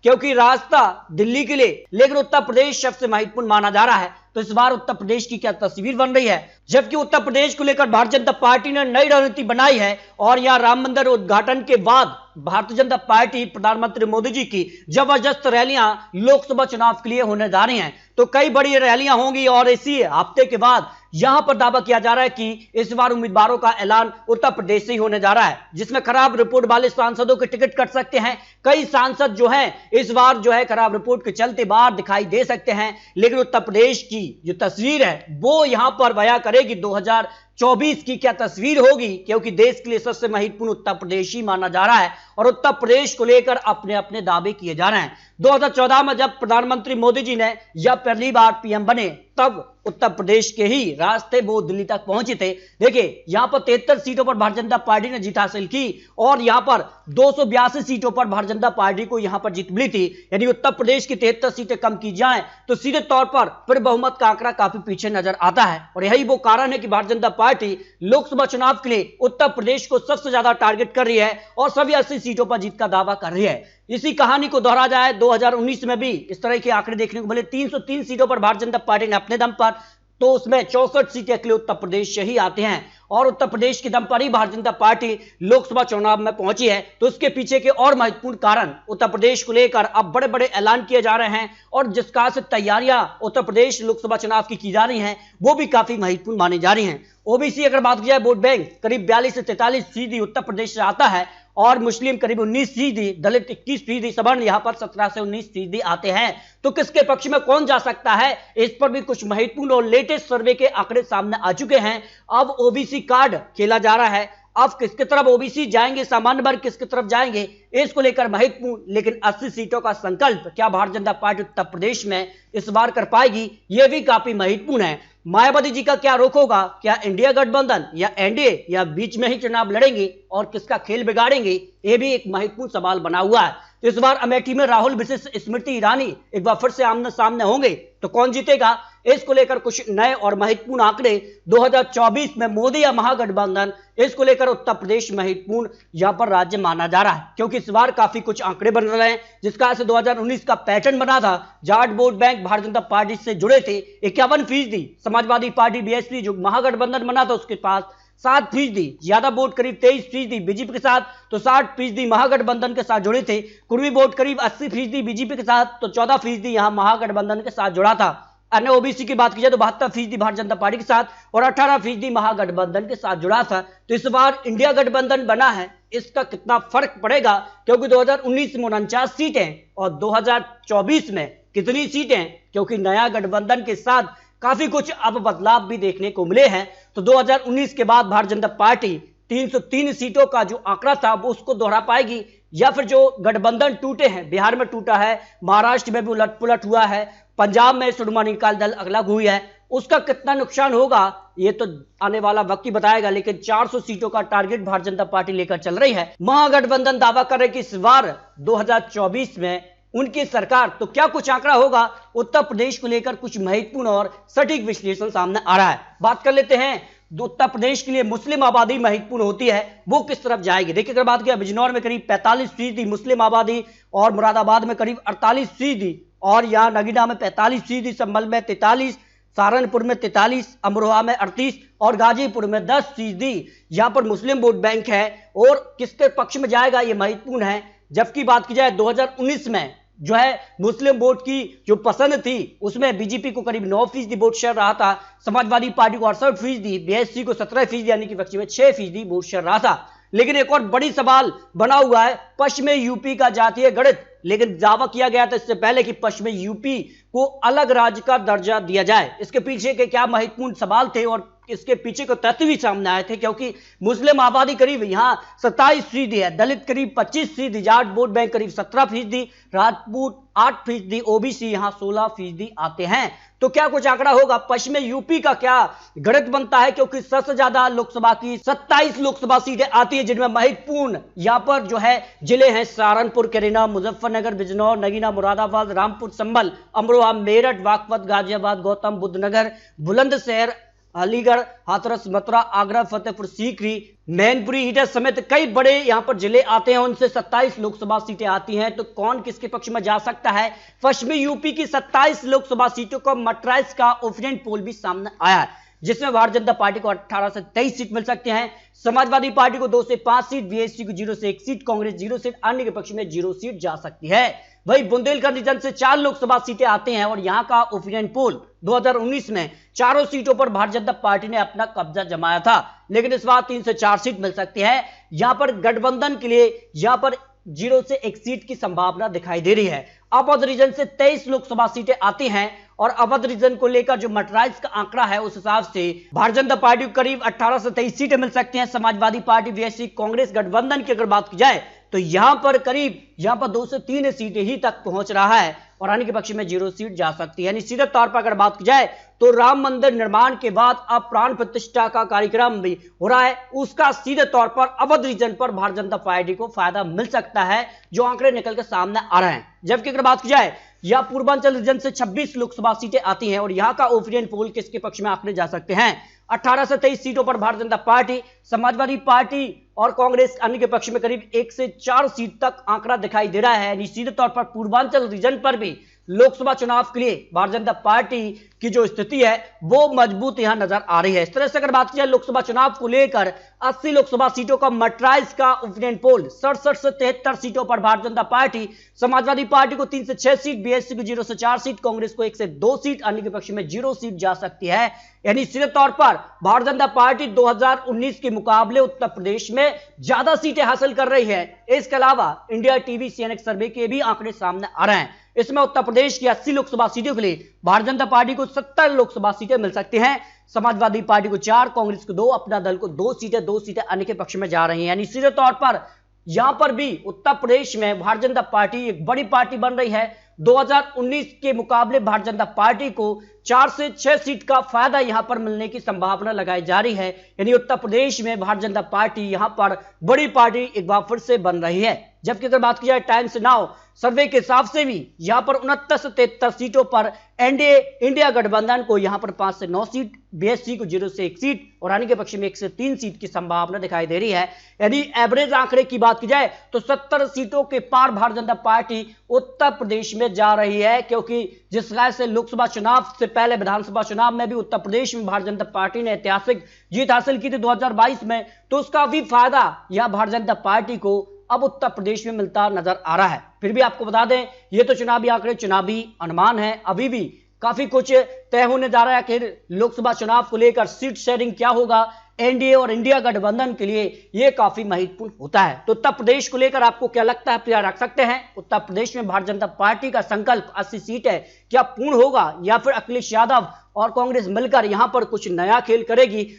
क्योंकि रास्ता दिल्ली के लिए, लेकिन उत्तर प्रदेश सबसे महत्वपूर्ण माना जा रहा है। तो इस बार उत्तर प्रदेश की क्या तस्वीर बन रही है, जबकि उत्तर प्रदेश को लेकर भारतीय जनता पार्टी ने नई रणनीति बनाई है और यहां राम मंदिर उद्घाटन के बाद भारतीय जनता पार्टी प्रधानमंत्री मोदी जी की जबरदस्त रैलियां लोकसभा चुनाव के लिए होने जा रही हैं। तो कई बड़ी रैलियां होंगी और इसी हफ्ते के बाद यहां पर दावा किया जा रहा है कि इस बार उम्मीदवारों का ऐलान उत्तर प्रदेश से ही होने जा रहा है, जिसमें खराब रिपोर्ट वाले सांसदों के टिकट कट सकते हैं। कई सांसद जो हैं इस बार जो है खराब रिपोर्ट के चलते बाहर दिखाई दे सकते हैं, लेकिन उत्तर प्रदेश की जो तस्वीर है वो यहां पर बयां करेगी 2024 की क्या तस्वीर होगी, क्योंकि देश के लिए सबसे महत्वपूर्ण उत्तर प्रदेश ही माना जा रहा है और उत्तर प्रदेश को लेकर अपने अपने दावे किए जा रहे हैं। 2014 में जब प्रधानमंत्री मोदी जी ने जब पहली बार पीएम बने तब उत्तर प्रदेश के ही रास्ते वो दिल्ली तक पहुंचे थे। देखिए यहां पर 73 सीटों पर भारतीय जनता पार्टी ने जीत हासिल की और यहां पर 282 सीटों पर भारतीय जनता पार्टी को यहां पर जीत मिली थी। यानी उत्तर प्रदेश की 73 सीटें कम की जाएं तो सीधे तौर पर फिर बहुमत का आंकड़ा काफी पीछे नजर आता है और यही वो कारण है कि भारतीय जनता पार्टी लोकसभा चुनाव के लिए उत्तर प्रदेश को सबसे ज्यादा टारगेट कर रही है और सभी 80 सीटों पर जीत का दावा कर रही है। इसी कहानी को दोहरा जाए 2019 में भी इस तरह के आंकड़े देखने को मिले। 303 सीटों पर भारतीय जनता पार्टी ने अपने दम पर, तो उसमें 64 सीटें अकेले उत्तर प्रदेश से ही आते हैं और उत्तर प्रदेश के दम पर ही भारतीय जनता पार्टी लोकसभा चुनाव में पहुंची है। तो इसके पीछे के और महत्वपूर्ण कारण उत्तर प्रदेश को लेकर अब बड़े बड़े ऐलान किए जा रहे हैं और जिस कारण से तैयारियां उत्तर प्रदेश लोकसभा चुनाव की जा रही हैं वो भी काफी महत्वपूर्ण मानी जा रही हैं। ओबीसी अगर बात की जाए वोट बैंक करीब 42 से 43% उत्तर प्रदेश से आता है और मुस्लिम करीब 19%, दलित 21%, सवर्ण यहां पर 17 से 19% आते हैं। तो किसके पक्ष में कौन जा सकता है, इस पर भी कुछ महत्वपूर्ण और लेटेस्ट सर्वे के आंकड़े सामने आ चुके हैं। अब ओबीसी कार्ड खेला जा रहा है, अब किसकी तरफ ओबीसी जाएंगे, सामान्य वर्ग किसकी तरफ जाएंगे, इसको लेकर महत्वपूर्ण। लेकिन 80 सीटों का संकल्प क्या भारतीय जनता पार्टी उत्तर प्रदेश में इस बार कर पाएगी, यह भी काफी महत्वपूर्ण है। मायावती जी का क्या रुख होगा, क्या इंडिया गठबंधन या एनडीए या बीच में ही चुनाव लड़ेंगे और किसका खेल बिगाड़ेंगे, यह भी एक महत्वपूर्ण सवाल बना हुआ है। तो इस बार अमेठी में राहुल वर्सेस स्मृति ईरानी एक बार फिर से आमने सामने होंगे, तो कौन जीतेगा, इसको लेकर कुछ नए और महत्वपूर्ण आंकड़े 2024 में मोदी या महागठबंधन, इसको लेकर उत्तर प्रदेश महत्वपूर्ण यहां पर राज्य माना जा रहा है, क्योंकि इस बार काफी कुछ आंकड़े बन रहे हैं। जिसका से 2019 का पैटर्न बना था, Jat vote bank Bharatiya Janata party से जुड़े थे 51%, समाजवादी पार्टी बीएसपी जो महागठबंधन बना था उसके पास 7%, ज्यादा वोट करीब 23% बीजेपी के साथ, तो 60% महागठबंधन के साथ जुड़े थे। कुर्मी वोट करीब 80% बीजेपी के साथ, तो 14% यहां महागठबंधन के साथ जुड़ा था। अन्य ओबीसी की बात की जाए तो 72% भारतीय जनता पार्टी के साथ और 18% महागठबंधन के साथ जुड़ा था। तो इस बार इंडिया गठबंधन बना है, इसका कितना फर्क पड़ेगा, क्योंकि 2019 में 49 सीटें और 2024 में कितनी सीटें, क्योंकि नया गठबंधन के साथ काफी कुछ अब बदलाव भी देखने को मिले हैं। तो 2019 के बाद भारतीय जनता पार्टी 303 सीटों का जो आंकड़ा था वो उसको दोहरा पाएगी, या फिर जो गठबंधन टूटे हैं, बिहार में टूटा है, महाराष्ट्र में भी उलट पुलट हुआ है, पंजाब में शुरुआती काल दल अलग हुई है, उसका कितना नुकसान होगा ये तो आने वाला वक्त ही बताएगा। लेकिन 400 सीटों का टारगेट भारतीय जनता पार्टी लेकर चल रही है। महागठबंधन दावा कर रहे कि इस बार 2024 में उनकी सरकार, तो क्या कुछ आंकड़ा होगा उत्तर प्रदेश को लेकर, कुछ महत्वपूर्ण और सटीक विश्लेषण सामने आ रहा है। बात कर लेते हैं उत्तर प्रदेश के लिए मुस्लिम आबादी महत्वपूर्ण होती है, वो किस तरफ जाएगी। देखिए अगर बात किया बिजनौर में करीब 45% मुस्लिम आबादी और मुरादाबाद में करीब 48% और यहाँ नगीना में 45%, संभल में 43%, सहारनपुर में 43%, अमरोहा में 38% और गाजीपुर में 10%। यहाँ पर मुस्लिम वोट बैंक है और किसके पक्ष में जाएगा ये महत्वपूर्ण है। जबकि बात की जाए 2019 में जो है मुस्लिम वोट की जो पसंद थी उसमें बीजेपी को करीब 9% वोट शेयर रहा था, समाजवादी पार्टी को 68%, बीएसपी को 17%, यानी कि पक्ष में 6% वोट शेयर रहा था। लेकिन एक और बड़ी सवाल बना हुआ है पश्चिमी यूपी का जातीय गणित। लेकिन दावा किया गया था इससे पहले कि पश्चिमी यूपी को अलग राज्य का दर्जा दिया जाए। इसके पीछे के क्या महत्वपूर्ण सवाल थे और इसके पीछे को तथ्य भी सामने आए थे, क्योंकि मुस्लिम आबादी करीब यहाँ 27% है, दलित करीब 25%, जाट वोट बैंक करीब 17%, राजपूत 8%, ओबीसी यहाँ 16% आते हैं। तो क्या कुछ आंकड़ा होगा, पश्चिमी यूपी का क्या गणित बनता है, क्योंकि सबसे ज्यादा लोकसभा की 27 लोकसभा सीटें आती है, जिनमें महत्वपूर्ण यहाँ पर जो है जिले हैं सहारनपुर, कैराना, मुजफ्फरनगर, बिजनौर, नगीना, मुरादाबाद, रामपुर, संभल, अमरोहा, मेरठ, बागपत, गाजियाबाद, गौतम बुद्ध नगर, बुलंदशहर, अलीगढ़, हाथरस, मथुरा, आगरा, फतेहपुर सीकरी, मैनपुरी, ईटा समेत कई बड़े यहां पर जिले आते हैं। उनसे 27 लोकसभा सीटें आती हैं। तो कौन किसके पक्ष में जा सकता है? पश्चिमी यूपी की 27 लोकसभा सीटों का मटराइज का ओपिनियन पोल भी सामने आया है, जिसमें भारतीय जनता पार्टी को 18 से 23 सीट मिल सकती हैं, समाजवादी पार्टी को 2 से 5 सीट, बीएसपी को 0 से 1 सीट, कांग्रेस 0 सीट, अन्य के पक्ष में 0 सीट जा सकती है। वही बुंदेलखंड रीजन से 4 लोकसभा सीटें आते हैं और यहां का ओपिनियन पोल 2019 में चारों सीटों पर भारतीय जनता पार्टी ने अपना कब्जा जमाया था, लेकिन इस बार 3 से 4 सीट मिल सकती है। यहां पर गठबंधन के लिए यहां पर 0 से 1 सीट की संभावना दिखाई दे रही है। अवध रीजन से 23 लोकसभा सीटें आती हैं और अवध रीजन को लेकर जो मटराइज का आंकड़ा है उस हिसाब से भारतीय जनता पार्टी को करीब 18 से 23 सीटें मिल सकती हैं। समाजवादी पार्टी, बीएसपी, कांग्रेस गठबंधन की अगर बात की जाए तो यहां पर करीब 2 से 3 सीटें ही तक पहुंच रहा है और अन्य के पक्ष में 0 सीट जा सकती है। निश्चित तौर पर अगर बात की जाए तो राम मंदिर निर्माण के बाद अब प्राण प्रतिष्ठा का कार्यक्रम भी हो रहा है, उसका सीधे तौर पर अवध रीजन पर भारतीय जनता पार्टी को फायदा मिल सकता है, जो आंकड़े निकल के सामने आ रहे हैं। जबकि अगर बात की जाए यह पूर्वांचल रीजन से 26 लोकसभा सीटें आती हैं और यहां का ओपिनियन पोल किसके पक्ष में आंकड़े जा सकते हैं? 18 से 23 सीटों पर भारतीय जनता पार्टी, समाजवादी पार्टी और कांग्रेस अन्य के पक्ष में करीब 1 से 4 सीट तक आंकड़ा दिखाई दे रहा है। निश्चित तौर पर पूर्वांचल रीजन पर भी लोकसभा चुनाव के लिए भारतीय जनता पार्टी की जो स्थिति है वो मजबूत यहां नजर आ रही है। इस तरह से अगर बात की जाए लोकसभा चुनाव को लेकर 80 लोकसभा सीटों का मटराइज का ओपिनियन पोल 67 से 73 सीटों पर भारतीय जनता पार्टी, समाजवादी पार्टी को 3 से 6 सीट, बीएसपी को 0 से 4 सीट, कांग्रेस को 1 से 2 सीट, अन्य के पक्ष में 0 सीट जा सकती है। यानी सीधे तौर पर भारतीय जनता पार्टी 2019 के मुकाबले उत्तर प्रदेश में ज्यादा सीटें हासिल कर रही है। इसके अलावा इंडिया टीवी सीएनएक्स सर्वे के भी आंकड़े सामने आ रहे हैं। इसमें उत्तर प्रदेश की 80 लोकसभा सीटों के लिए भारतीय जनता पार्टी को 70 लोकसभा सीटें मिल सकती हैं, समाजवादी पार्टी को 4, कांग्रेस को 2, अपना दल को 2 सीटें अन्य के पक्ष में जा रही हैं। यानी सीधे तौर पर यहां पर भी उत्तर प्रदेश में भारतीय जनता पार्टी एक बड़ी पार्टी बन रही है। 2019 के मुकाबले भारतीय जनता पार्टी को 4 से 6 सीट का फायदा यहां पर मिलने की संभावना लगाई जा रही है। यानी उत्तर प्रदेश में भारतीय जनता पार्टी यहां पर बड़ी पार्टी एक बार फिर से बन रही है। जबकि अगर बात की जाए टाइम्स नाउ सर्वे के हिसाब से भी यहां पर 69 से 73 सीटों पर एनडीए इंडिया गठबंधन को यहां पर 5 से 9 सीट, बीएसपी को 0 से 1 सीट और अन्य के पक्ष में 1 से 3 सीट की संभावना दिखाई दे रही है। यदि एवरेज आंकड़े की बात की जाए तो 70 सीटों के पार भारतीय जनता पार्टी उत्तर प्रदेश में जा रही है, क्योंकि जिस तरह से लोकसभा चुनाव से पहले विधानसभा चुनाव में भी उत्तर प्रदेश में भारतीय जनता पार्टी ने ऐतिहासिक जीत हासिल की थी 2022 में, तो उसका भी फायदा यह भारतीय जनता पार्टी को अब उत्तर प्रदेश में मिलता नजर आ रहा है। फिर भी आपको बता दें ये तो चुनावी आंकड़े, चुनावी अनुमान है, अभी भी काफी कुछ तय होने जा रहा है कि लोकसभा चुनाव को लेकर सीट शेयरिंग क्या होगा एनडीए और इंडिया गठबंधन के लिए, यह काफी महत्वपूर्ण होता है। तो उत्तर प्रदेश को लेकर आपको क्या लगता है, आप रख सकते हैं उत्तर प्रदेश में भारतीय जनता पार्टी का संकल्प 80 सीट है क्या पूर्ण होगा, या फिर अखिलेश यादव और कांग्रेस मिलकर यहां पर कुछ नया खेल करेगी?